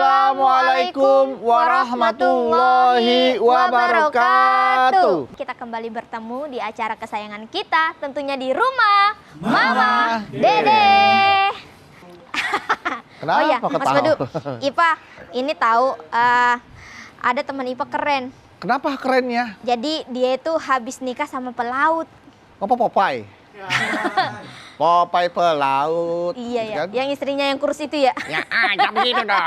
Assalamualaikum warahmatullahi wabarakatuh. Kita kembali bertemu di acara kesayangan kita, tentunya di rumah Mama Dede. Kenapa Oh ya, ketawa? Mas Badu, Ipa, ini tahu ada teman Ipa keren. Kenapa kerennya? Jadi dia itu habis nikah sama pelaut. Apa Popeye? Popeye pelaut. Iya ya, kan? yang istrinya yang kurus itu ya. Ya, jangan begitu dong.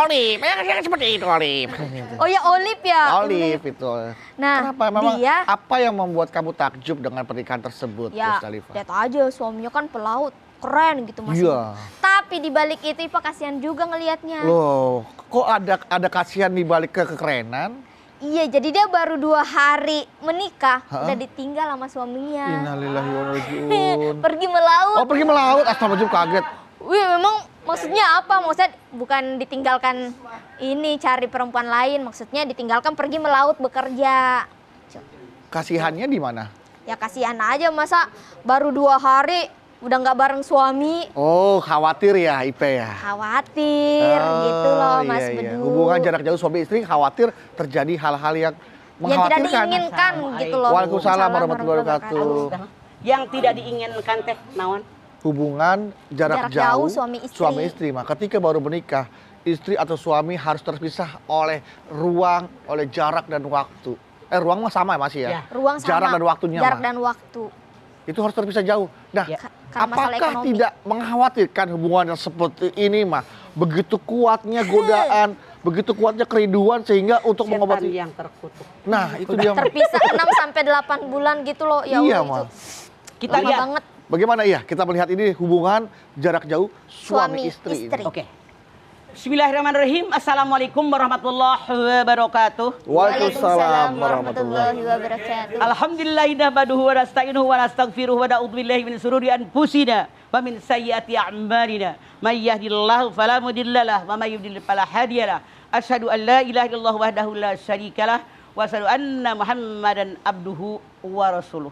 Olive, ya seperti itu Olive. Oh ya, Olive ya. Olive itu. Nah, Kenapa memang dia apa yang membuat kamu takjub dengan pernikahan tersebut, ya, Mustalifah? lihat aja suaminya kan pelaut, keren gitu Mas. Iya. Tapi di balik itu Ipa kasihan juga ngelihatnya. Loh, kok ada kasihan di balik kekerenan? Iya, jadi dia baru 2 hari menikah, udah ditinggal sama suaminya. Innalillahi wa inna ilaihi raji'un. Pergi melaut. Oh, pergi melaut. Astagfirullahaladzim, kaget. Wih, memang maksudnya apa? Maksudnya bukan ditinggalkan ini cari perempuan lain, maksudnya ditinggalkan pergi melaut bekerja. Kasihannya di mana? Ya kasihan aja, masa baru 2 hari udah nggak bareng suami. Oh, khawatir ya Ipe ya? Khawatir gitu loh Mas Bedu. Hubungan jarak jauh suami istri khawatir terjadi hal-hal yang Yang tidak mengkhawatirkan. diinginkan gitu loh. Waalaikumsalam warahmatullahi wabarakatuh. Yang tidak diinginkan teh naon? Hubungan jarak jauh suami istri. Mah ketika baru menikah, istri atau suami harus terpisah oleh ruang, oleh jarak dan waktu. Ruang mah sama ya masih ya? Ya. Ruang sama. Jarak dan waktunya Jarak mah. dan waktu. Itu harus terpisah jauh. Nah, Ya. Karena masalah apakah ekonomi. tidak mengkhawatirkan hubungan yang seperti ini mah? Begitu kuatnya godaan, begitu kuatnya kerinduan sehingga untuk Setan mengobati. yang terkutuk. Nah, itu dia. Mah. Terpisah 6 sampai 8 bulan gitu loh. Ya Iya, Allah, mah. itu Kita lama lihat. banget. Bagaimana ya kita melihat ini hubungan jarak jauh suami istri. ini? Oke. Bismillahirrahmanirrahim. Assalamualaikum warahmatullahi wabarakatuh. Waalaikumsalam warahmatullahi wabarakatuh. Alhamdulillah nahmaduhu wa nasta'inuhu wa nastaghfiruhu wa na'udzu billahi min shururi anfusina wa min sayyiati a'malina. May yahdihillahu fala mudhillalah wa may yudhlil fala hadiyalah. Asyhadu an la ilaha illallah wahdahu la syarikalah wa asyhadu anna Muhammadan abduhu wa rasuluh.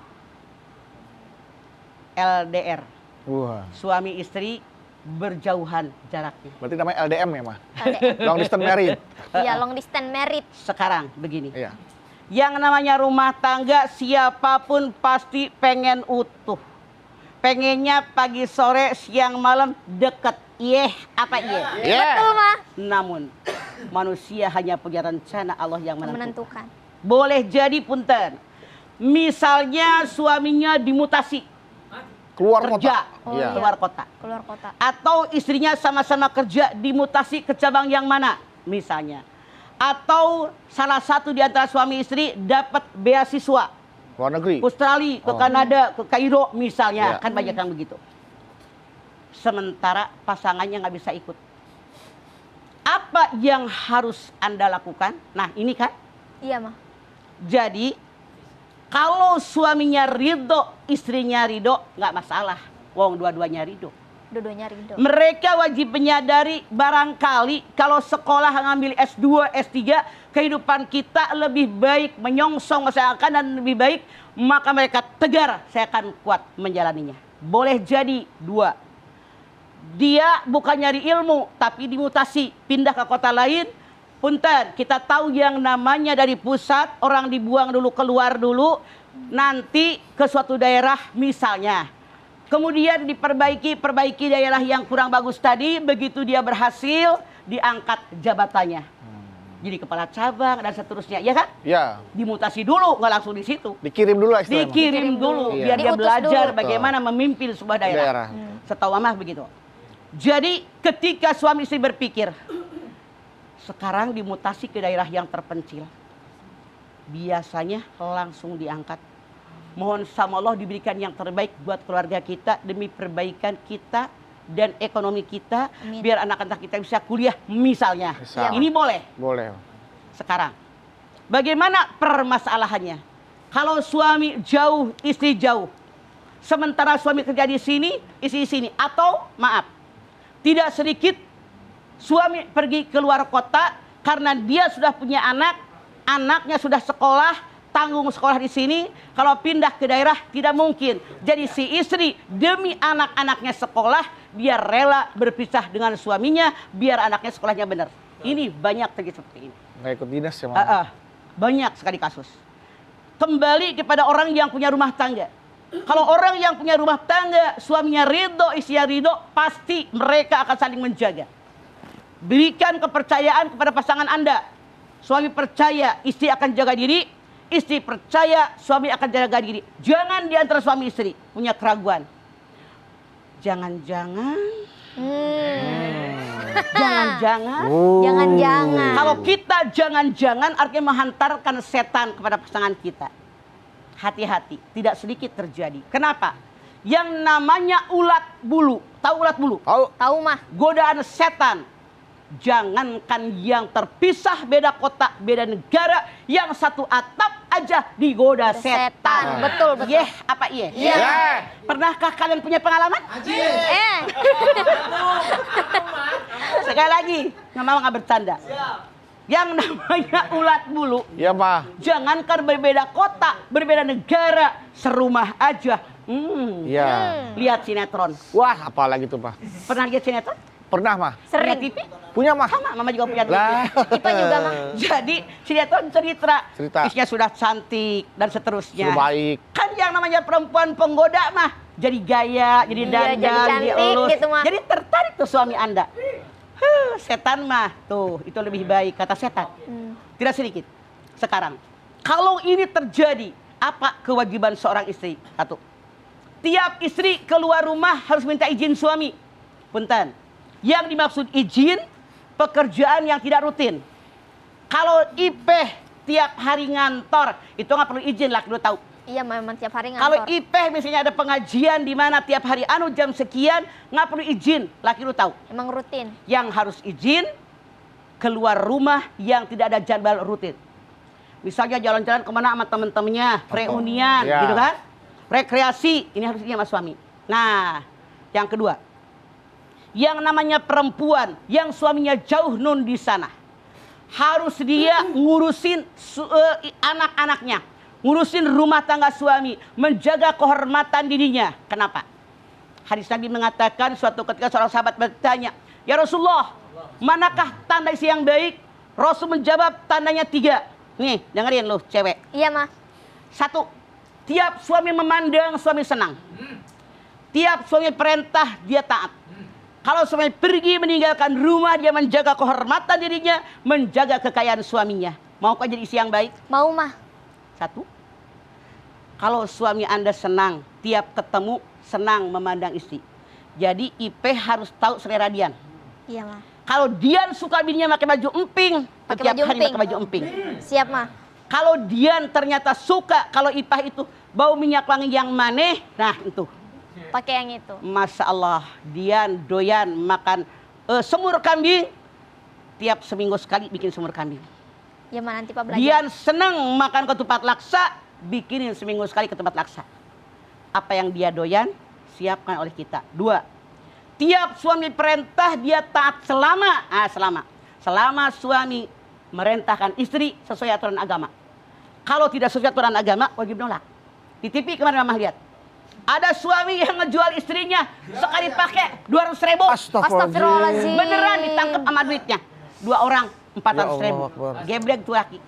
LDR. Wah, Suami istri berjauhan jaraknya. berarti namanya LDM ya, mah? LDM. Long distance married. Iya, long distance married. Sekarang begini. Iya. Yang namanya rumah tangga siapapun pasti pengen utuh. Pengennya pagi, sore, siang, malam deket. Apa iya? Betul mah. Namun manusia hanya punya rencana Allah yang menentukan. Menentukan. Boleh jadi punten. Misalnya suaminya dimutasi Keluar kerja, kota. Oh, Iya. iya. keluar kota. Keluar kota. Atau istrinya sama-sama kerja dimutasi ke cabang yang mana misalnya. Atau salah satu di antara suami istri dapat beasiswa Luar negeri. Australia, ke Oh. Kanada, ke Kairo misalnya. Iya. Kan banyak yang begitu. Sementara pasangannya nggak bisa ikut. Apa yang harus Anda lakukan? Nah ini kan. Iya mah. Jadi kalau suaminya ridho, istrinya ridho, nggak masalah. Wong dua-duanya ridho. Dua-duanya ridho. Mereka wajib menyadari barangkali kalau sekolah ngambil S2, S3, kehidupan kita lebih baik, menyongsong masa akan dan lebih baik, maka mereka tegar, saya akan kuat menjalaninya. Boleh jadi 2. Dia bukan nyari ilmu, tapi dimutasi, pindah ke kota lain. Punten, kita tahu yang namanya dari pusat, orang dibuang dulu, keluar dulu, nanti ke suatu daerah misalnya. Kemudian perbaiki daerah yang kurang bagus tadi, begitu dia berhasil, diangkat jabatannya. Jadi kepala cabang dan seterusnya, ya kan? Ya. Dimutasi dulu, nggak langsung di situ. Dikirim dulu lah istilahnya. Dikirim dulu, Iya. biar dia Diutus belajar dulu. bagaimana memimpin sebuah daerah. Setahu mama begitu. Jadi ketika suami istri berpikir, sekarang dimutasi ke daerah yang terpencil, biasanya langsung diangkat. Mohon sama Allah diberikan yang terbaik buat keluarga kita demi perbaikan kita dan ekonomi kita. Amin. Biar anak-anak kita bisa kuliah misalnya. Misal. Ini boleh. Boleh. Sekarang, bagaimana permasalahannya? Kalau suami jauh, istri jauh, sementara suami kerja di sini, istri di sini, atau maaf, tidak sedikit suami pergi keluar kota karena dia sudah punya anak, anaknya sudah sekolah, tanggung sekolah di sini. Kalau pindah ke daerah tidak mungkin. Jadi si istri demi anak-anaknya sekolah, dia rela berpisah dengan suaminya biar anaknya sekolahnya benar. Ini banyak terjadi seperti ini. Nggak ikut dinas ya, Mama? Banyak sekali kasus. Kembali kepada orang yang punya rumah tangga. Kalau orang yang punya rumah tangga, suaminya ridho, istrinya ridho, pasti mereka akan saling menjaga. Berikan kepercayaan kepada pasangan Anda. Suami percaya, istri akan jaga diri. Istri percaya, suami akan jaga diri. Jangan di antara suami istri punya keraguan. Jangan-jangan. Jangan-jangan. Jangan-jangan. Kalau kita jangan-jangan artinya menghantarkan setan kepada pasangan kita. Hati-hati, tidak sedikit terjadi. Kenapa? Yang namanya ulat bulu. Tahu ulat bulu? Tahu mah. Godaan setan. Jangankan yang terpisah beda kota, beda negara, yang satu atap aja digoda setan. Betul, betul. Yeh, apa iya? Iya. Pernahkah kalian punya pengalaman? Sekali lagi, mama nggak bercanda. Yang namanya ulat bulu, Iya, Ma. jangankan berbeda kota, berbeda negara, serumah aja. Iya. Lihat sinetron. Wah, apalagi tuh, Ma? Pernah lihat sinetron? Pernah, Ma? Punya Sering. TV? Punya, Ma? Sama, mama juga punya TV. Lah. Ipa juga mah. Jadi sinetron cerita. Istrinya sudah cantik dan seterusnya. Sudah baik. Kan yang namanya perempuan penggoda mah jadi gaya, jadi Iya, dandan, jadi cantik elus. gitu, mah. Jadi tertarik tuh suami Anda. Setan mah tuh itu lebih baik kata setan. Tidak sedikit. Sekarang, kalau ini terjadi, apa kewajiban seorang istri? Satu, tiap istri keluar rumah harus minta izin suami. Punten. Yang dimaksud izin, pekerjaan yang tidak rutin. Kalau Ipeh tiap hari ngantor, itu nggak perlu izin, laki lu tahu. Iya, memang tiap hari Kalau ngantor. Ipeh misalnya ada pengajian di mana tiap hari jam sekian, nggak perlu izin, laki lu tahu. Emang rutin. Yang harus izin keluar rumah yang tidak ada jadwal rutin. Misalnya jalan-jalan kemana sama temen-temennya, reunian, Ya. gitu kan? Rekreasi, ini harus izin sama suami. Nah, yang kedua, yang namanya perempuan yang suaminya jauh nun di sana, harus dia ngurusin anak-anaknya, ngurusin rumah tangga suami, menjaga kehormatan dirinya. Kenapa? Hadis Nabi mengatakan suatu ketika seorang sahabat bertanya, "Ya Rasulullah, manakah tanda istri yang baik?" Rasul menjawab, tandanya 3. Nih, dengerin loh cewek. Iya mah. 1, tiap suami memandang, suami senang. Tiap suami perintah, dia taat. Kalau suami pergi meninggalkan rumah, dia menjaga kehormatan dirinya, menjaga kekayaan suaminya. Maukah jadi istri yang baik? Mau mah. 1, kalau suami Anda senang, tiap ketemu senang memandang istri. Jadi IP harus tahu selera Dian. Iya mah. Kalau Dian suka bininya pakai baju emping, Pakai setiap baju hari emping. pakai baju emping. Siap mah. Kalau Dian ternyata suka kalau Ipah itu bau minyak wangi yang maneh, nah itu. Pakai yang itu. Masya Allah, Dian doyan makan semur kambing. Tiap seminggu sekali bikin semur kambing. Ya mah, nanti Pak belajar. Dian senang makan ketupat laksa, bikinin seminggu sekali ketupat laksa. Apa yang dia doyan, siapkan oleh kita. 2, tiap suami perintah dia taat selama suami merintahkan istri sesuai aturan agama. Kalau tidak sesuai aturan agama, wajib nolak. Di TV kemarin mama lihat, ada suami yang ngejual istrinya sekali pakai 200.000. Astagfirullahaladzim. Beneran ditangkap sama duitnya. 2 orang 400.000. Ya Allah Akbar. Geblek tuh laki.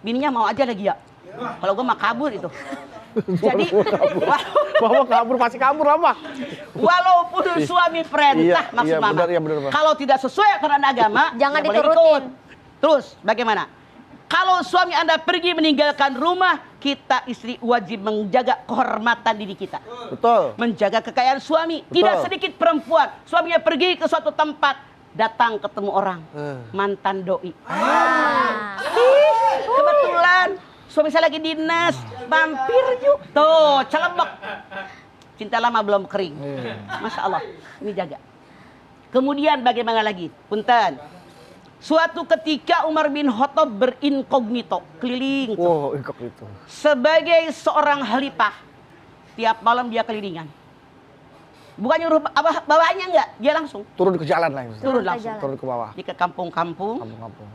Bininya mau aja lagi ya. Kalau gue mah kabur itu. Jadi Mama kabur, pasti kabur lah, Ma. walaupun suami perintah Iya, maksud iya, mama, benar, iya, benar, Ma. kalau tidak sesuai aturan agama, Jangan nggak boleh diturutin. ikut. Terus bagaimana? Kalau suami Anda pergi meninggalkan rumah, kita istri wajib menjaga kehormatan diri kita. Betul. Menjaga kekayaan suami. Betul. Tidak sedikit perempuan, suaminya pergi ke suatu tempat, datang ketemu orang, mantan doi. Kebetulan suami saya lagi dinas, mampir yuk. Tuh, celebek. Cinta lama belum kering. Masya Allah, ini jaga. Kemudian bagaimana lagi? Punten. Suatu ketika Umar bin Khattab berinkognito, keliling. Wow, inkognito. Sebagai seorang khalifah, tiap malam dia kelilingan. Bukan nyuruh bawahnya enggak, dia langsung Turun ke jalan lah. turun ke langsung. jalan. Turun ke bawah. Dia ke kampung-kampung, Kampung-kampung.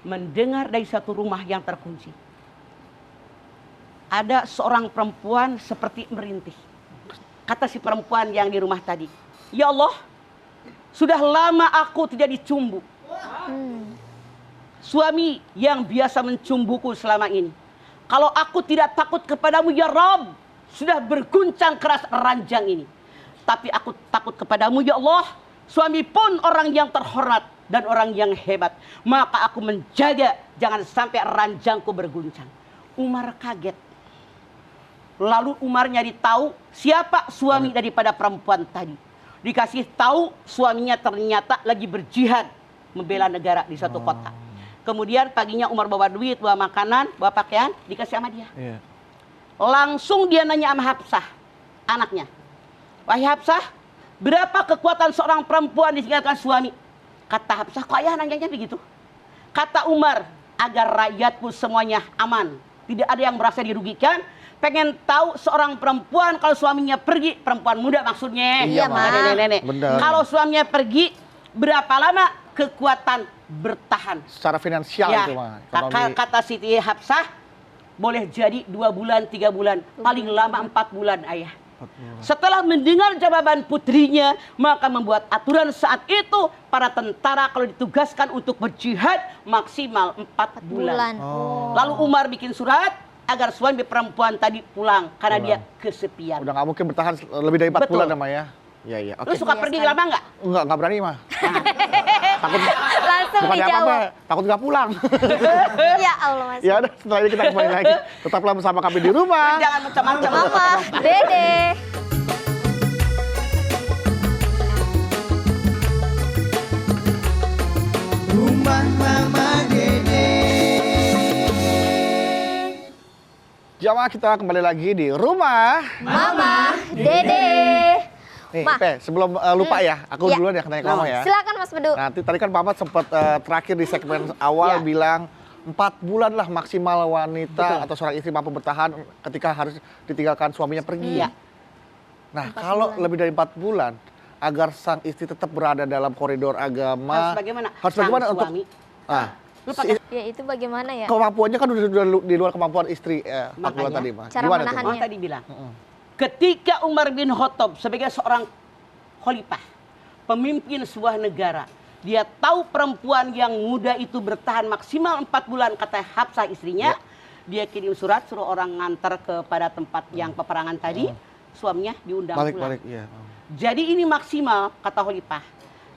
mendengar dari satu rumah yang terkunci. Ada seorang perempuan seperti merintih. Kata si perempuan yang di rumah tadi, "Ya Allah, sudah lama aku tidak dicumbu. Suami yang biasa mencumbuku selama ini. Kalau aku tidak takut kepadamu ya Rabb, sudah berguncang keras ranjang ini. Tapi aku takut kepadamu ya Allah, suami pun orang yang terhormat dan orang yang hebat. Maka aku menjaga jangan sampai ranjangku berguncang." Umar kaget. Lalu Umar nyari tahu siapa suami daripada perempuan tadi. Dikasih tahu suaminya ternyata lagi berjihad membela negara di suatu kota. Kemudian paginya Umar bawa duit, bawa makanan, bawa pakaian, dikasih sama dia. Iya. Langsung dia nanya sama Hafsah, anaknya. "Wahai Hafsah, berapa kekuatan seorang perempuan ditinggalkan suami?" Kata Hafsah, "Kok ayah nanyanya begitu?" Kata Umar, "Agar rakyatku semuanya aman, tidak ada yang merasa dirugikan. Pengen tahu seorang perempuan kalau suaminya pergi, perempuan muda maksudnya, Iya, bukan Ma. nenek-nenek. Benar. Kalau suaminya pergi, berapa lama kekuatan bertahan?" Secara finansial Ya, itu mah. Ekonomi. kata Siti Hafsah, boleh jadi 2 bulan, 3 bulan, paling lama 4 bulan ayah. Setelah mendengar jawaban putrinya, maka membuat aturan saat itu para tentara kalau ditugaskan untuk berjihad maksimal 4 bulan. Oh. Lalu Umar bikin surat agar suami perempuan tadi pulang karena dia kesepian. Udah nggak mungkin bertahan lebih dari 4 Betul. bulan sama ya. Iya, iya. Lu Oke. suka Iya pergi sekali. lama nggak? Nggak berani mah. Takut Langsung bukan apa-apa, dijawab. takut nggak pulang. Ya Allah Mas. Ya udah, setelah ini kita kembali lagi. Tetaplah bersama kami di rumah. Jangan macam-macam. Mama, Dede. Rumah Mama Dede. Jamaah, kita kembali lagi di rumah. Mama, Dede. Nih, Ma. Pe, sebelum lupa ya, aku Iya. duluan ya nanya ke kamu ya. Silakan Mas Bedu. Nanti tadi kan Papa sempat terakhir di segmen awal Ya. bilang 4 bulan lah maksimal wanita Betul. atau seorang istri mampu bertahan ketika harus ditinggalkan suaminya pergi. Iya. Nah, 4 kalau bulan. lebih dari 4 bulan, agar sang istri tetap berada dalam koridor agama. Harus bagaimana? Harus bagaimana Sang untuk suami. Ah, Lupa si- Ya itu bagaimana ya? kemampuannya kan udah di luar kemampuan istri 4 bulan Makanya, tadi, Mas. cara Gimana tuh? menahannya. Oh, tadi bilang. Ketika Umar bin Khattab sebagai seorang khalifah, pemimpin sebuah negara, dia tahu perempuan yang muda itu bertahan maksimal 4 bulan, kata Hafsah istrinya. Dia kirim surat, suruh orang ngantar kepada tempat yang peperangan tadi. Suaminya diundang pulang. Balik-balik, iya. Jadi ini maksimal, kata khalifah.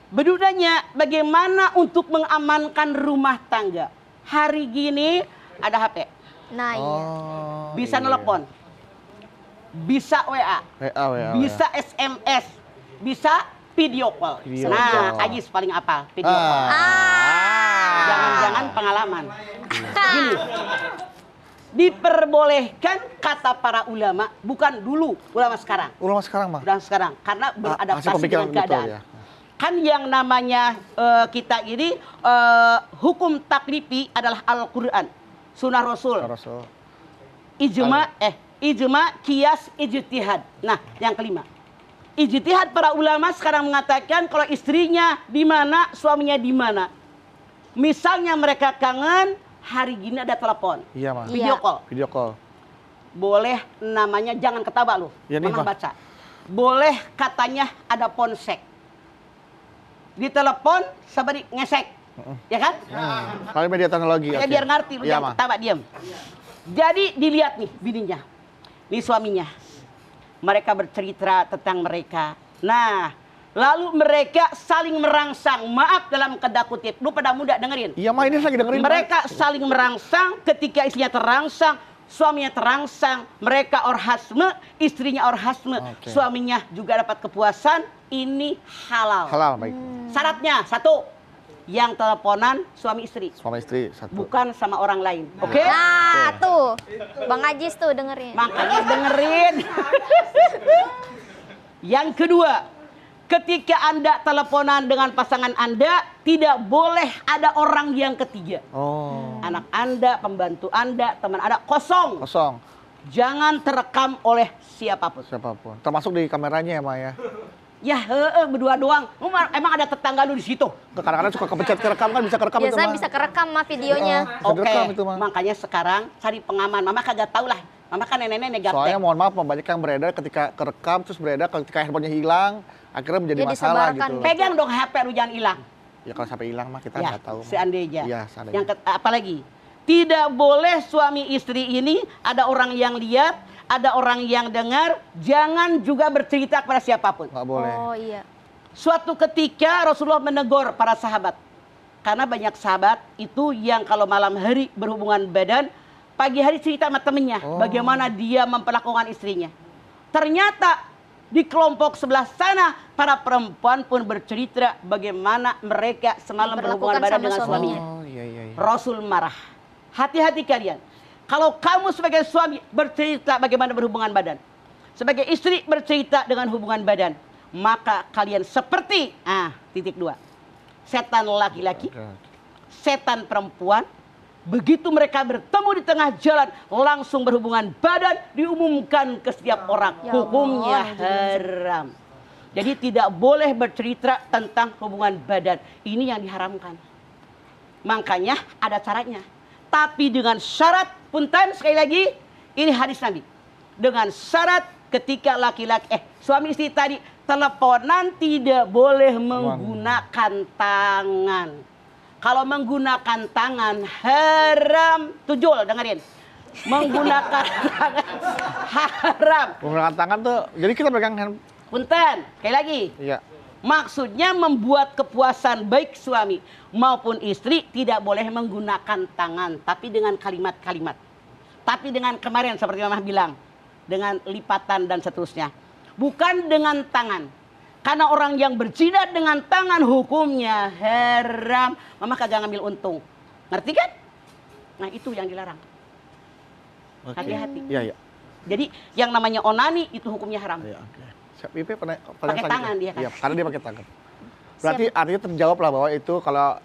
Bedudanya bagaimana untuk mengamankan rumah tangga. Hari gini ada HP, Nah iya. Oh, bisa iya. nelpon, bisa WA, WA. bisa SMS, bisa video call. Video Nah, call. Ajis paling apa? Video call. Jangan-jangan pengalaman. Gini, diperbolehkan kata para ulama, bukan dulu, ulama sekarang. Ulama sekarang, mah. Udah sekarang, karena Hasil beradaptasi pemikiran dengan keadaan. betul, ya. Kan yang namanya kita ini hukum taklifi adalah Al-Quran, Sunnah Rasul, Rasul. ijma, kias, ijtihad. Nah, yang kelima, ijtihad para ulama sekarang mengatakan kalau istrinya di mana, suaminya di mana. Misalnya mereka kangen, hari gini ada telepon, Iya, Mas. video Iya. call. Video call. Boleh namanya, jangan ketawa loh, Ya, nih, memang Pak. baca. Boleh katanya ada ponsek. Di telepon sabari ngesek. Ya kan? Kali media teknologi. Ya oke. biar ngerti, lu Iya, jangan Mah. ketawa, diam. Jadi dilihat nih bininya, nih suaminya. Mereka bercerita tentang mereka. Nah, Lalu mereka saling merangsang. Maaf dalam tanda kutip. Lu pada muda dengerin. Iya mah ini lagi dengerin. Mereka saling merangsang, ketika istrinya terangsang, suaminya terangsang, mereka orgasme, istrinya orgasme, Oke. suaminya juga dapat kepuasan, ini halal. Halal baik. Syaratnya satu, yang teleponan suami istri, Suami istri satu. bukan sama orang lain. Oke? Nah, tuh. Bang Ajis tuh dengerin. Makanya dengerin. Yang kedua, ketika Anda teleponan dengan pasangan Anda, tidak boleh ada orang yang ketiga. Oh. Anak Anda, pembantu Anda, teman Anda, kosong. Kosong. Jangan terekam oleh siapapun. Siapapun. Termasuk di kameranya ya Ma ya. Ya, berdua doang. Emang ada tetangga lu di situ? Kadang-kadang suka kepencet kerekam kan bisa kerekam itu Biasanya mah. bisa kerekam mah videonya. Bisa direkam itu, Mah. Makanya sekarang cari pengaman. Mama kagak tahu lah. Mama kan nenek-nenek gaptek. Soalnya mohon maaf banyak yang beredar ketika kerekam terus beredar ketika handphonenya hilang akhirnya menjadi Dia masalah disebarkan. gitu. Pegang dong HP lu jangan hilang. Ya kalau sampai hilang mah kita Ya, nggak tahu. seandainya. Iya, seandainya. Yang apalagi? Tidak boleh suami istri ini ada orang yang lihat, ada orang yang dengar, jangan juga bercerita kepada siapapun. Nggak boleh. Oh iya. Suatu ketika Rasulullah menegur para sahabat. Karena banyak sahabat itu yang kalau malam hari berhubungan badan, pagi hari cerita sama temennya Oh. bagaimana dia memperlakukan istrinya. Ternyata di kelompok sebelah sana para perempuan pun bercerita bagaimana mereka semalam berhubungan Diperlakukan badan sama dengan suaminya. suaminya. Oh iya iya. iya. Rasul marah. Hati-hati kalian. Kalau kamu sebagai suami bercerita bagaimana berhubungan badan, sebagai istri bercerita dengan hubungan badan, maka kalian seperti titik dua. Setan laki-laki, Oke. setan perempuan. Begitu mereka bertemu di tengah jalan, langsung berhubungan badan, diumumkan ke setiap orang. Ya Hukumnya Allah, haram. Jadi tidak boleh bercerita tentang hubungan badan. Ini yang diharamkan. Makanya ada caranya. Tapi dengan syarat, punten sekali lagi, ini hadis Nabi. Dengan syarat ketika laki-laki, suami istri tadi teleponan tidak boleh menggunakan tangan. Kalau menggunakan tangan haram, tujul dengerin. Menggunakan tangan haram. Menggunakan tangan tuh, jadi kita pegang hand. Punten, sekali lagi. Iya. Maksudnya membuat kepuasan baik suami maupun istri tidak boleh menggunakan tangan. Tapi dengan kalimat-kalimat. Tapi dengan kemarin seperti Mama bilang. Dengan lipatan dan seterusnya. Bukan dengan tangan. Karena orang yang berjidat dengan tangan hukumnya haram. Mama kagak ngambil untung. Ngerti kan? Nah itu yang dilarang. Oke. Hati-hati. Iya iya. Jadi yang namanya onani itu hukumnya haram. Iya oke. Siap Ipe pernah Pakai tangan dia kan? Iya, karena dia pakai tangan. Berarti artinya terjawab lah bahwa itu kalau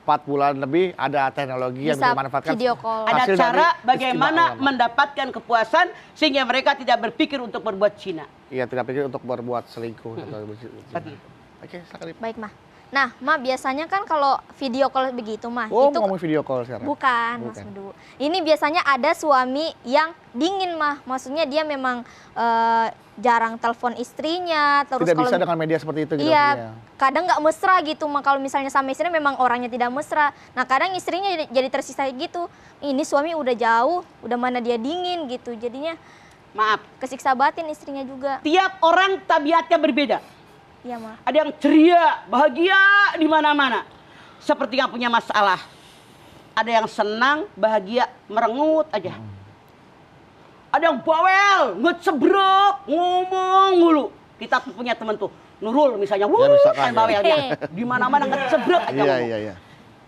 4 bulan lebih ada teknologi yang Bisa dimanfaatkan. video call. Ada hasil cara dari bagaimana istimewa ulama. mendapatkan kepuasan sehingga mereka tidak berpikir untuk berbuat zina. Iya, tidak pikir untuk berbuat selingkuh atau Seperti itu. Oke, silakan Ipe. Baik, Mah. Nah, Mah biasanya kan kalau video call begitu, Mah, Oh, itu ngomong video call sekarang. bukan, Mas Bukan. Bedu. Ini biasanya ada suami yang dingin, Mah. Maksudnya dia memang jarang telepon istrinya, terus Tidak kalau bisa dengan media seperti itu gitu iya, kadang nggak mesra gitu, Mah. Kalau misalnya sama istrinya memang orangnya tidak mesra. Nah, kadang istrinya jadi tersisa gitu. Ini suami udah jauh, udah mana dia dingin gitu. Jadinya Maaf, kesiksa batin istrinya juga. tiap orang tabiatnya berbeda. Iya, Mah. Ada yang ceria, bahagia di mana-mana. Seperti yang punya masalah. Ada yang senang, bahagia, merengut aja. Ada yang bawel, ngecebrek, ngomong mulu. Kita tuh punya temen tuh, Nurul misalnya, wuh, misalkan, kan ya. bawel dia. Di mana-mana ngecebrek aja Iya, ngomong. iya, iya.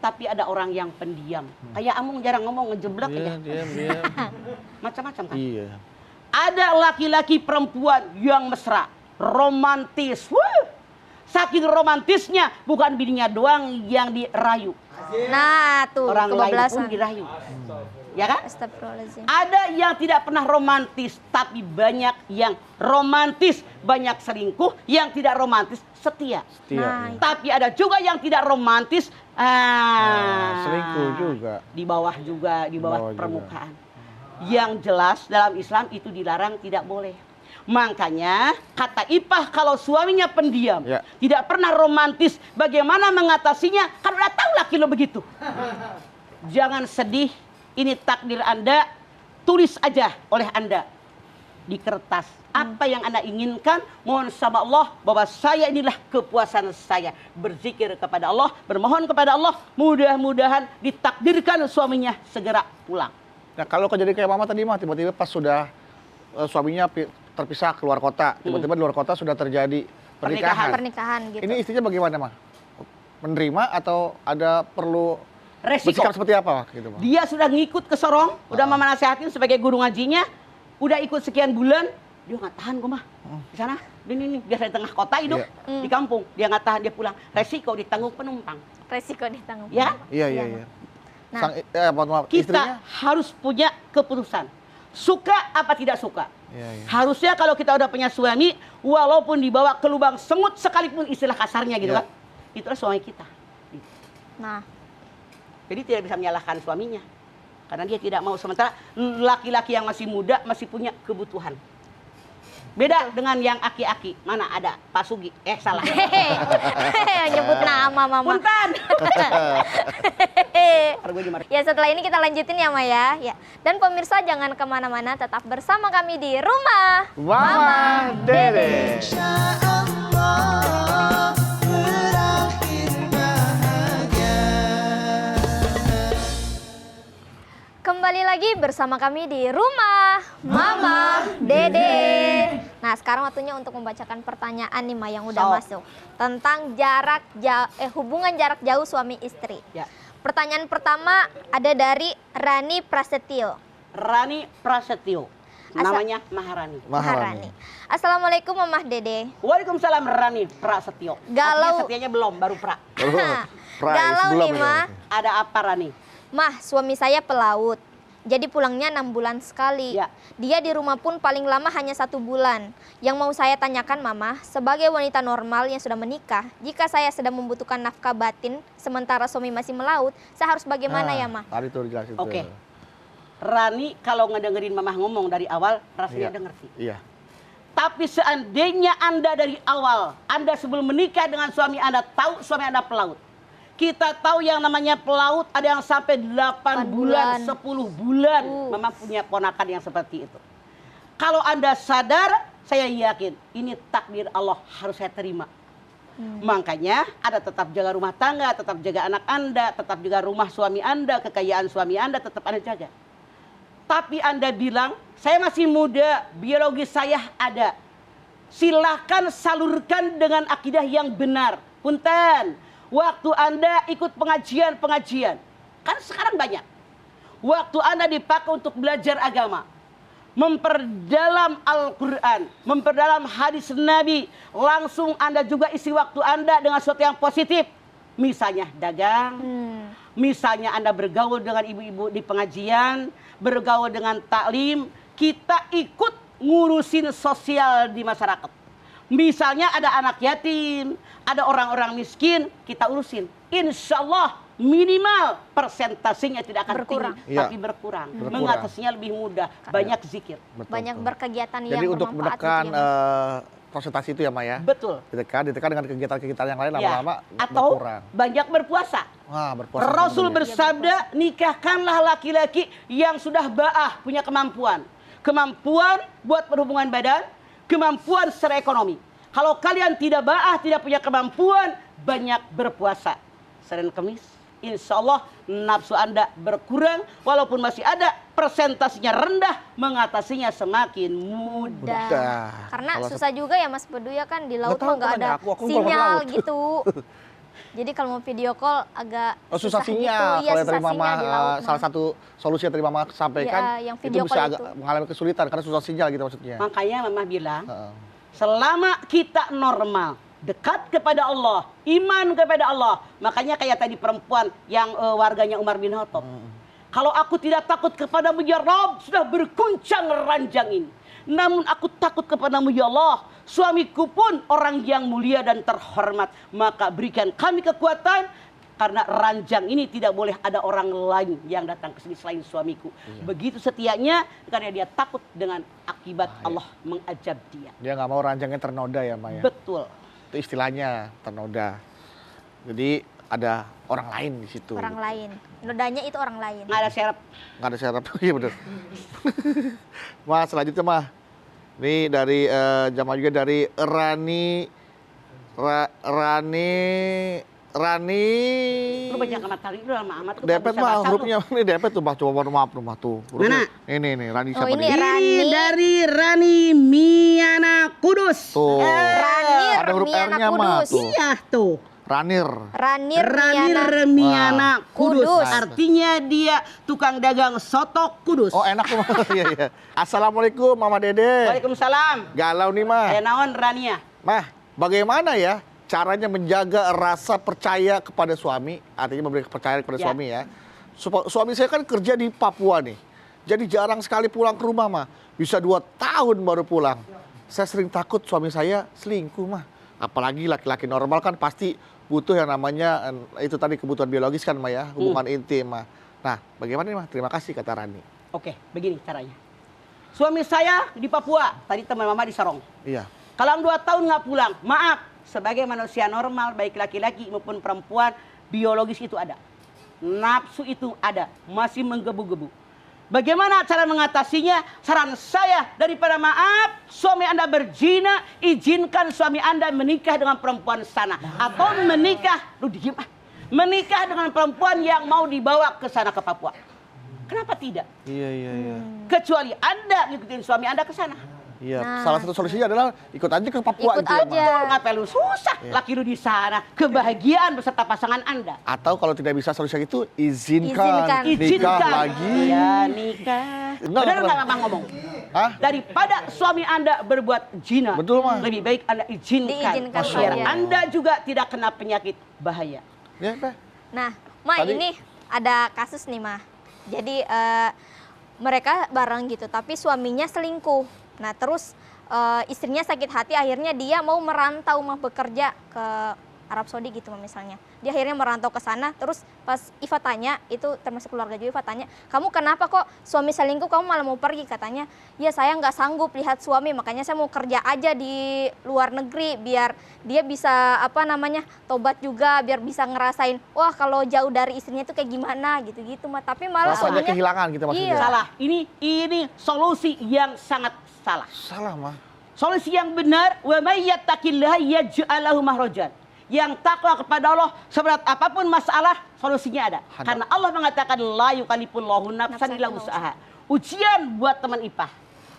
Tapi ada orang yang pendiam. Kayak Amung jarang ngomong, ngejeblek aja. Diam. Macam-macam kan. Iya. Ada laki-laki perempuan yang mesra, romantis. Wuh. Saking romantisnya, bukan bininya doang yang dirayu. Nah, tuh Orang lain pun kebablasan. dirayu. Ya kan? Astagfirullahaladzim. Ada yang tidak pernah romantis, tapi banyak yang romantis, banyak selingkuh, yang tidak romantis setia. Setia. Nah, iya. Tapi ada juga yang tidak romantis, Selingkuh juga. di bawah juga, di bawah Bawah juga. permukaan. Yang jelas dalam Islam itu dilarang, tidak boleh. Makanya kata Ipah kalau suaminya pendiam, Ya. tidak pernah romantis, bagaimana mengatasinya? Kan udah tahu laki lo begitu. Jangan sedih, ini takdir Anda, tulis aja oleh Anda. di kertas. Apa yang Anda inginkan, mohon sama Allah bahwa saya inilah kepuasan saya. Berzikir kepada Allah, bermohon kepada Allah, mudah-mudahan ditakdirkan suaminya segera pulang. Nah kalau kejadian kayak mama tadi mah, tiba-tiba pas sudah suaminya terpisah keluar kota, tiba-tiba di luar kota sudah terjadi pernikahan. Pernikahan gitu. Ini istrinya bagaimana mah? Menerima atau ada perlu Resiko. bersikap seperti apa gitu mah? Dia sudah ngikut ke Sorong, udah mama nasihatin sebagai guru ngajinya, udah ikut sekian bulan, dia nggak tahan kok mah. Di sana, ini biasa di tengah kota hidup, Iya. di kampung, dia nggak tahan, dia pulang. Resiko ditanggung penumpang. Resiko ditanggung. Ya, Iya. Nah. Maaf, kita istrinya? harus punya keputusan. Suka apa tidak suka. Iya. Harusnya kalau kita udah punya suami, walaupun dibawa ke lubang semut sekalipun istilah kasarnya gitu Iya. kan, itulah suami kita. Nah, Jadi tidak bisa menyalahkan suaminya. Karena dia tidak mau. Sementara laki-laki yang masih muda masih punya kebutuhan. Beda dengan yang aki-aki. Mana ada Pak Sugi? Salah. nyebut nama mama. Punten. Ntar gue dimarahin. Ya setelah ini kita lanjutin ya Maya. Ya. Dan pemirsa jangan kemana-mana, tetap bersama kami di rumah Mama Dede. Insya Allah berakhir bahagia. Kembali lagi bersama kami di rumah Mama Dede. Nah sekarang waktunya untuk membacakan pertanyaan nih Ma yang udah masuk tentang hubungan jarak jauh suami istri. Ya. Pertanyaan pertama ada dari Rani Prasetyo. Rani Prasetyo. Namanya Maharani. Maharani. Assalamualaikum Mama Dede. Waalaikumsalam Rani Prasetyo. Galau. Artinya setianya belum, baru pra. Galau nih Ma. Ada apa Rani? Mah, suami saya pelaut. Jadi pulangnya 6 bulan sekali. Ya. Dia di rumah pun paling lama hanya 1 bulan. Yang mau saya tanyakan Mama, sebagai wanita normal yang sudah menikah, jika saya sedang membutuhkan nafkah batin, sementara suami masih melaut, saya harus bagaimana ya Ma? Tadi tuh dijelasin. Oke. Rani kalau ngedengerin Mamah ngomong dari awal, rasanya Iya. udah ngerti. Iya. Tapi seandainya Anda dari awal, Anda sebelum menikah dengan suami Anda, tahu suami Anda pelaut. Kita tahu yang namanya pelaut ada yang sampai 8 bulan, 10 bulan. Memang punya ponakan yang seperti itu. Kalau Anda sadar, saya yakin ini takdir Allah harus saya terima. Makanya ada tetap jaga rumah tangga, tetap jaga anak Anda, tetap jaga rumah suami Anda, kekayaan suami Anda tetap Anda jaga. Tapi Anda bilang, saya masih muda, biologi saya ada. Silahkan salurkan dengan akidah yang benar. Punten, waktu Anda ikut pengajian-pengajian, kan sekarang banyak. Waktu Anda dipakai untuk belajar agama, memperdalam Al-Quran, memperdalam hadis Nabi, langsung Anda juga isi waktu Anda dengan sesuatu yang positif. Misalnya dagang, misalnya Anda bergaul dengan ibu-ibu di pengajian, bergaul dengan taklim, kita ikut ngurusin sosial di masyarakat. Misalnya ada anak yatim, ada orang-orang miskin, kita urusin. Insya Allah minimal persentasenya tidak akan Berkurang. tinggi, tapi berkurang. Mengatasinya lebih mudah, banyak zikir. Betul, Banyak betul. berkegiatan Jadi yang untuk bermanfaat menekan gitu ya, Ma. presentasi itu ya Maya. Betul. Ditekan dengan kegiatan-kegiatan yang lain Ya. lama-lama Atau berkurang. banyak berpuasa. Wah, berpuasa. Rasul tentunya. bersabda, nikahkanlah laki-laki yang sudah ba'ah, punya kemampuan. Kemampuan buat berhubungan badan, kemampuan secara ekonomi. Kalau kalian tidak ba'ah, tidak punya kemampuan, banyak berpuasa. Senin Kemis, insya Allah nafsu Anda berkurang, walaupun masih ada, persentasinya rendah, mengatasinya semakin mudah. Mudah. Karena Kalau susah juga ya Mas Bedu ya kan di laut tahu mah nggak makanya ada aku nggak sinyal laut. gitu. Jadi kalau mau video call agak Susah gitu. sinyal. Iya, Kalau yang susah tadi Mama sinyal di laut mah. salah satu solusi yang tadi Mama sampaikan, yang itu video bisa call agak itu. mengalami kesulitan karena susah sinyal gitu maksudnya. Makanya Mama bilang, Heeh. selama kita normal, dekat kepada Allah, iman kepada Allah. Makanya kayak tadi perempuan yang warganya Umar bin Khattab. Kalau aku tidak takut kepadamu ya Rabb, sudah berguncang ranjang ini. Namun aku takut kepadamu ya Allah, suamiku pun orang yang mulia dan terhormat. Maka berikan kami kekuatan, karena ranjang ini tidak boleh ada orang lain yang datang ke sini selain suamiku. Begitu setianya, karena dia takut dengan akibat Allah mengajab dia. Dia nggak mau ranjangnya ternoda ya Maya. Betul. Itu istilahnya ternoda. Jadi ada orang lain di situ. Orang lain. Nodanya itu orang lain. Nggak ada serep. Nggak ada syarat. Iya bener. Mas selanjutnya Mah. Ini dari jamaah juga dari Rani. Lu baca sama tali lu sama amat. lu Depet nggak bisa mah baca lu. hurufnya ini depet tuh Mah. Coba maaf tuh Mah tuh. Hurufnya. Ini Rani Oh, siapa ini nih? Rani. Ini dari Rani Miana Kudus. Tuh. Ranir Ada huruf Miana R-nya, Ma, Kudus. tuh. Iya tuh. Ranir. Ranir Miana Kudus. Kudus. Artinya dia tukang dagang soto Kudus. Oh enak tuh Mah. Iya iya. Assalamualaikum Mama Dede. Waalaikumsalam. Galau nih Mah. Naon Rania? Mah, bagaimana ya caranya menjaga rasa percaya kepada suami, artinya memberi kepercayaan kepada Ya. suami ya. Suami saya kan kerja di Papua nih, jadi jarang sekali pulang ke rumah Mah. Bisa 2 tahun baru pulang. Saya sering takut suami saya selingkuh Mah. Apalagi laki-laki normal kan pasti butuh yang namanya itu tadi kebutuhan biologis kan Mah ya, hubungan intim Mah. Nah, bagaimana nih Mah? Terima kasih kata Rani. Oke, begini caranya. Suami saya di Papua, tadi teman mama di Sorong. Iya. Kalau 2 tahun nggak pulang, maaf. Sebagai manusia normal, baik laki-laki maupun perempuan, biologis itu ada. Nafsu itu ada, masih menggebu-gebu. Bagaimana cara mengatasinya? Saran saya, daripada maaf, suami Anda berzina, izinkan suami Anda menikah dengan perempuan sana. Atau menikah, lu diem ah. Menikah dengan perempuan yang mau dibawa ke sana ke Papua. Kenapa tidak? Iya. Kecuali Anda ngikutin suami Anda ke sana. Iya, Nah. salah satu solusinya adalah ikut aja ke Papua Ikut gitu ya, Mah. aja. Ngapain lu susah? Laki lu di sana, kebahagiaan beserta pasangan Anda. Atau kalau tidak bisa solusinya itu Izinkan. nikah lagi. Ya nikah. Enggak, Benar enggak. nggak Mama ngomong? Hah? Daripada suami Anda berbuat zina, Betul, Ma. lebih baik Anda izinkan. Diizinkan Biar saja. Anda juga tidak kena penyakit bahaya. Ya, Pak. Nah, Ma, Tadi- ini ada kasus nih, Ma. Jadi mereka bareng gitu, tapi suaminya selingkuh. Nah, terus istrinya sakit hati, akhirnya dia mau merantau, mau bekerja ke Arab Saudi gitu misalnya. Dia akhirnya merantau ke sana, terus pas Iva tanya, itu termasuk keluarga juga, Iva tanya, kamu kenapa kok suami selingkuh, kamu malah mau pergi? Katanya, ya saya nggak sanggup lihat suami, makanya saya mau kerja aja di luar negeri, biar dia bisa, tobat juga, biar bisa ngerasain, wah kalau jauh dari istrinya itu kayak gimana, gitu-gitu. Tapi malah Rasanya suaminya, kehilangan gitu maksudnya. Iya. Salah. Ini solusi yang sangat salah. Salah, Mah. Solusi yang benar, wa may yattaqillaha yaj'al lahu mahrajan. Yang takwa kepada Allah, seberat apapun masalah, solusinya ada. Ada. Karena Allah mengatakan la yukallifullahu nafsan illa wus'aha. Ujian buat teman Ipah.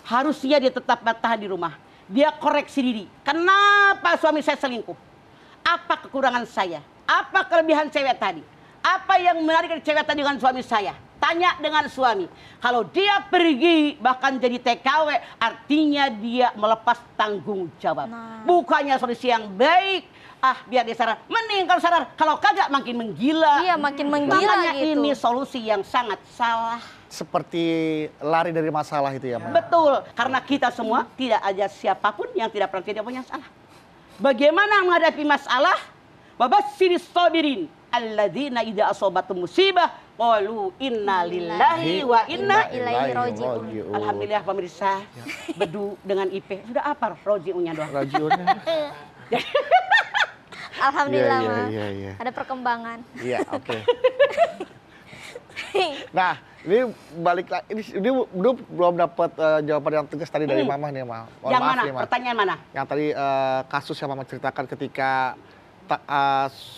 Harusnya dia tetap bertahan di rumah. Dia koreksi diri. Kenapa suami saya selingkuh? Apa kekurangan saya? Apa kelebihan cewek tadi? Apa yang menarik dari cewek tadi dengan suami saya? Tanya dengan suami. Kalau dia pergi bahkan jadi TKW, artinya dia melepas tanggung jawab. Nah. Bukannya solusi yang baik. Biar dia sadar. Mending kalau sadar, kalau kagak makin menggila. Iya, makin menggila Makanya gitu. ini solusi yang sangat salah. Seperti lari dari masalah itu ya, Mah. Betul, karena kita semua tidak ada siapapun yang tidak pernah tidak punya salah. Bagaimana menghadapi masalah? Wabasyiris sabirin alladzina idza asobatum musibah qalu inna lillahi wa inna ilaihi raji'un. Alhamdulillah pemirsa, Bedu dengan IP sudah apa rojiunya doang. Radionya. Alhamdulillah, Iya, Ma. iya. Ada perkembangan. Iya, oke. Nah, ini balik lagi. Ini belum dapat jawaban yang tegas tadi dari Mama nih, Mah. Mohon Yang maaf mana? nih, Mah. Pertanyaan mana? Yang tadi kasus yang Mama ceritakan ketika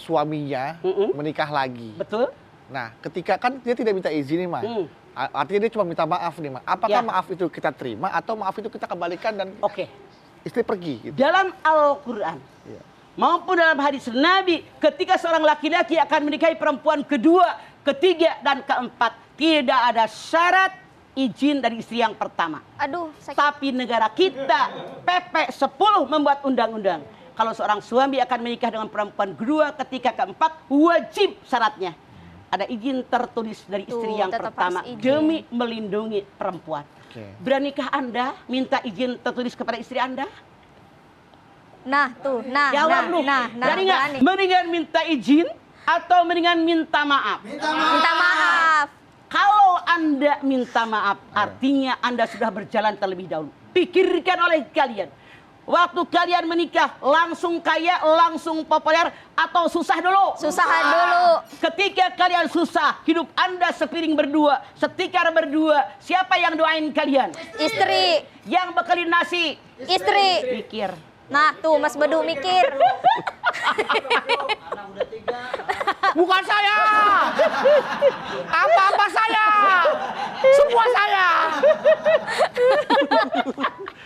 suaminya menikah lagi. Betul? Nah, ketika kan dia tidak minta izin nih, Mah. Artinya dia cuma minta maaf nih, Mah. Apakah Ya. maaf itu kita terima atau maaf itu kita kembalikan dan Oke. istri pergi gitu? Dalam Al-Quran Iya. maupun dalam hadis Nabi, ketika seorang laki-laki akan menikahi perempuan kedua, ketiga, dan keempat, tidak ada syarat izin dari istri yang pertama. Aduh, sakit. Tapi negara kita, PP 10 membuat undang-undang. Kalau seorang suami akan menikah dengan perempuan kedua, ketiga, keempat, wajib syaratnya ada izin tertulis dari istri Tuh, yang tetap pertama harus izin. demi melindungi perempuan. Oke. Beranikah Anda minta izin tertulis kepada istri Anda? Nah, tuh. Nah, Jawab lu. nah, Berani nggak? berani. Mendingan minta izin atau mendingan minta maaf? Minta maaf. Kalau Anda minta maaf, artinya Anda sudah berjalan terlebih dahulu. Pikirkan oleh kalian. Waktu kalian menikah langsung kaya, langsung populer, atau susah dulu? Susahan dulu. Ketika kalian susah, hidup Anda sepiring berdua, setikar berdua, siapa yang doain kalian? Istri. Yang bekalin nasi? Istri. Mikir. Nah tuh Mas Bedu mikir. Bukan saya. Apa-apa saya. Semua saya.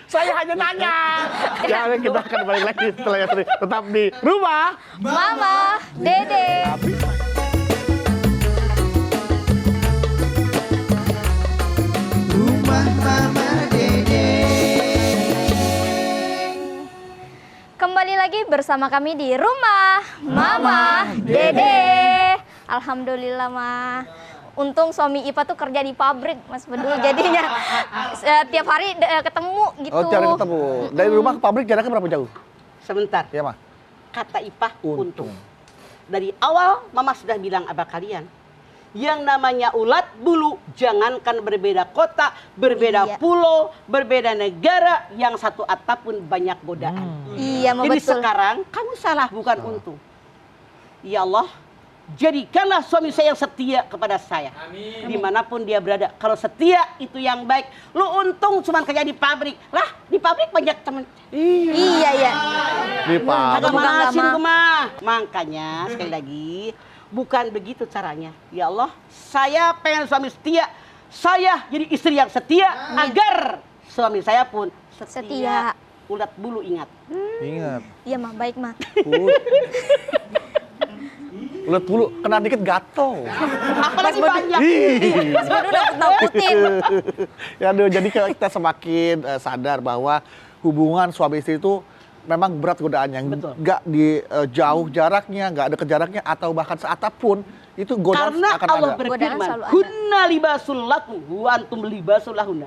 Saya hanya nanya. Ya, kita akan balik lagi setelah yang tadi. Tetap di rumah. Mama, Dede. Rumah Mama Dede. Kembali lagi bersama kami di rumah Mama Dede. Alhamdulillah mah. Untung suami Ipa tuh kerja di pabrik Mas Bedu, jadinya tiap hari ketemu gitu. Oh, cari ketemu. Dari rumah ke pabrik jaraknya berapa jauh? Sebentar. Ya, Mah. Kata Ipah, Untung. untung. Dari awal Mama sudah bilang abah kalian, yang namanya ulat bulu, jangankan berbeda kota, berbeda Iya. pulau, berbeda negara, yang satu atap pun banyak godaan. Iya, mau Jadi betul. sekarang kamu salah, bukan untung. Ya Allah, jadikanlah suami saya yang setia kepada saya. Amin. Dimanapun dia berada. Kalau setia itu yang baik. Lu untung cuma kerja di pabrik. Lah, di pabrik banyak temen. Iya, iya. Di Agak pabrik. Bukan manasin lama. kumah. Makanya sekali lagi, bukan begitu caranya. Ya Allah, saya pengen suami setia. Saya jadi istri yang setia agar suami saya pun Setia. Ulat bulu ingat. Ingat. Iya mah, baik mah. Ulet bulu kena dikit gatel. Apalagi banyak. Mas Bedu udah nakutin. Ya, aduh, jadi kita semakin sadar bahwa hubungan suami istri itu memang berat godaannya. Betul. Nggak di jauh jaraknya, nggak ada jaraknya, atau bahkan seatap pun itu godaan Karena akan Allah ada. Godaan berfirman, selalu ada. "Hunna libasul lakum wa antum libasul lahunna."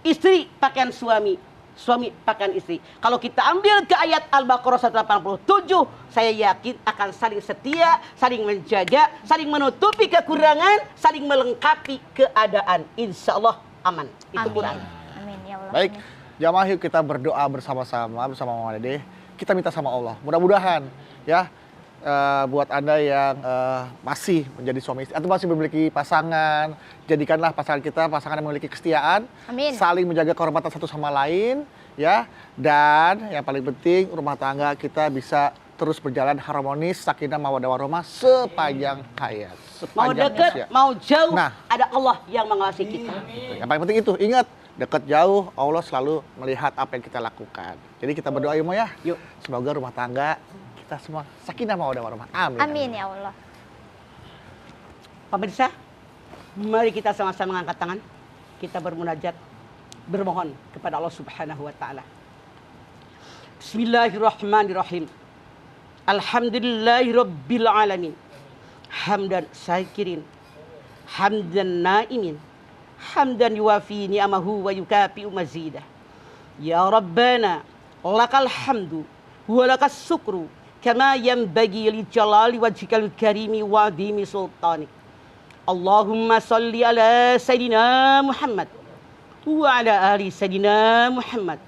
Istri pakaian suami, suami pakaian istri. Kalau kita ambil ke ayat Al-Baqarah 187, saya yakin akan saling setia, saling menjaga, saling menutupi kekurangan, saling melengkapi keadaan. Insya Allah aman. Itu Quran. Amin ya Allah. Baik, Amin. jamaah yuk kita berdoa bersama-sama bersama Mama Dede. Kita minta sama Allah. Mudah-mudahan ya buat Anda yang masih menjadi suami istri atau masih memiliki pasangan, jadikanlah pasangan kita pasangan yang memiliki kesetiaan, Amin. saling menjaga kehormatan satu sama lain, ya. Dan yang paling penting rumah tangga kita bisa terus berjalan harmonis, sakinah mawaddah warahmah sepanjang hayat. Mau Sepanjang dekat, usia. mau jauh, Nah. ada Allah yang mengawasi kita. Yang paling penting itu, ingat, dekat jauh, Allah selalu melihat apa yang kita lakukan. Jadi kita berdoa ya, Mo ya. Yuk. Semoga rumah tangga kita semua sakinah mawaddah warahmah. Amin. Amin ya Allah. Pemirsa, mari kita sama-sama mengangkat tangan. Kita bermunajat, bermohon kepada Allah Subhanahu wa taala. Bismillahirrahmanirrahim. Alhamdulillahirabbil alamin. Hamdan syakirin, hamdan naimin, hamdan yuwafi ni'amahu wa yukafi'u mazidah. Ya Rabbana, lakal hamdu wa lakas syukru kama yanbaghi li jalali wajhikal karimi wa dimi sultanik. Allahumma salli ala Sayyidina Muhammad wa ala ali Sayyidina Muhammad.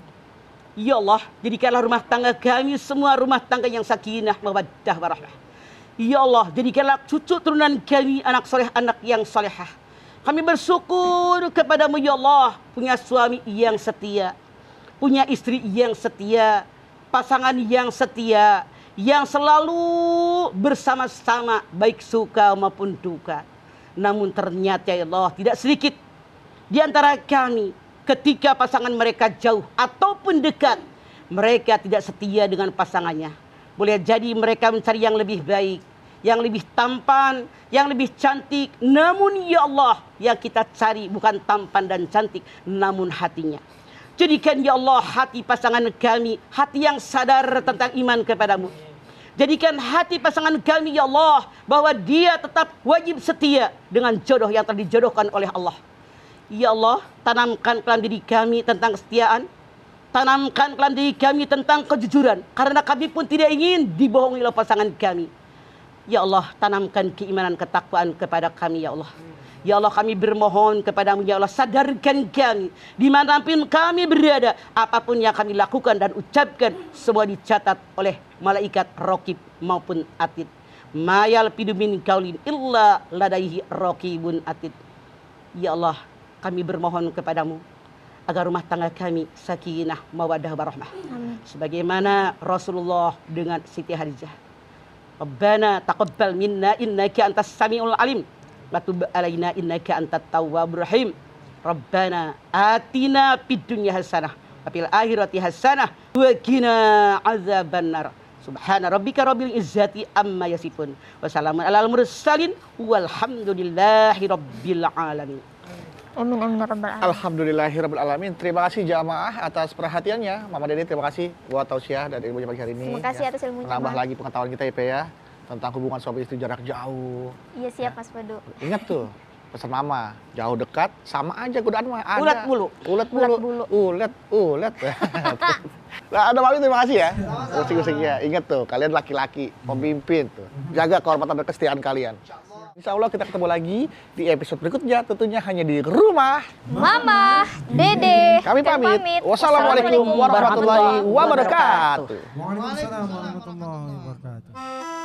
Ya Allah, jadikanlah rumah tangga kami semua rumah tangga yang sakinah, mawaddah, warahmah. Ya Allah, jadikanlah cucu turunan kami anak soleh, anak yang solehah. Kami bersyukur kepadamu ya Allah, punya suami yang setia, punya istri yang setia, pasangan yang setia, yang selalu bersama-sama baik suka maupun duka. Namun ternyata ya Allah, tidak sedikit di antara kami ketika pasangan mereka jauh ataupun dekat, mereka tidak setia dengan pasangannya. Boleh jadi mereka mencari yang lebih baik, yang lebih tampan, yang lebih cantik. Namun ya Allah, yang kita cari bukan tampan dan cantik, namun hatinya. Jadikan ya Allah hati pasangan kami hati yang sadar tentang iman kepadamu. Jadikan hati pasangan kami ya Allah bahwa dia tetap wajib setia dengan jodoh yang telah dijodohkan oleh Allah. Ya Allah, tanamkan dalam diri kami tentang kesetiaan, tanamkan dalam diri kami tentang kejujuran, karena kami pun tidak ingin dibohongi oleh pasangan kami. Ya Allah, tanamkan keimanan ketakwaan kepada kami ya Allah. Ya Allah, kami bermohon kepadamu, ya Allah, sadarkan kami dimanapun kami berada, apapun yang kami lakukan dan ucapkan semua dicatat oleh malaikat raqib maupun atid. Ma yalfidu min qaulin illa ladaihi raqibun atid. Ya Allah, kami bermohon kepadamu agar rumah tangga kami sakinah mawaddah warahmah. Sebagaimana Rasulullah dengan Siti Khadijah. Rabbana taqabbal minna innaka antas samiul alim. Wa tub alaina innaka antat tawwabur rahim. Rabbana atina fid dunya hasanah wa fil akhirati hasanah wa qina azabannar. Subhana rabbika rabbil izzati amma yasifun. Wa salamun alal mursalin walhamdulillahi rabbil alamin. Amin amin ya rabbal alamin. Alhamdulillahirabbil alamin. Terima kasih jamaah atas perhatiannya. Mama Dede terima kasih buat tausiah dan ilmunya pagi hari ini. Terima kasih atas ilmunya, Menambah Mas. lagi pengetahuan kita ya, Pe, ya. Tentang hubungan suami istri jarak jauh. Iya siap Mas Padu. Ingat tuh pesan Mama, jauh dekat sama aja godaan mah ada. Ulet bulu. Ulet bulu. Ulet bulu. Ulet. Nah, ada Mami terima kasih ya. Musik-musiknya. Ingat tuh, kalian laki-laki, pemimpin tuh. Jaga kehormatan dan kesetiaan kalian. Insya Allah kita ketemu lagi di episode berikutnya, tentunya hanya di rumah Mama, Dede. Kami pamit. Wassalamualaikum warahmatullahi wabarakatuh. Waalaikumsalam warahmatullahi wabarakatuh.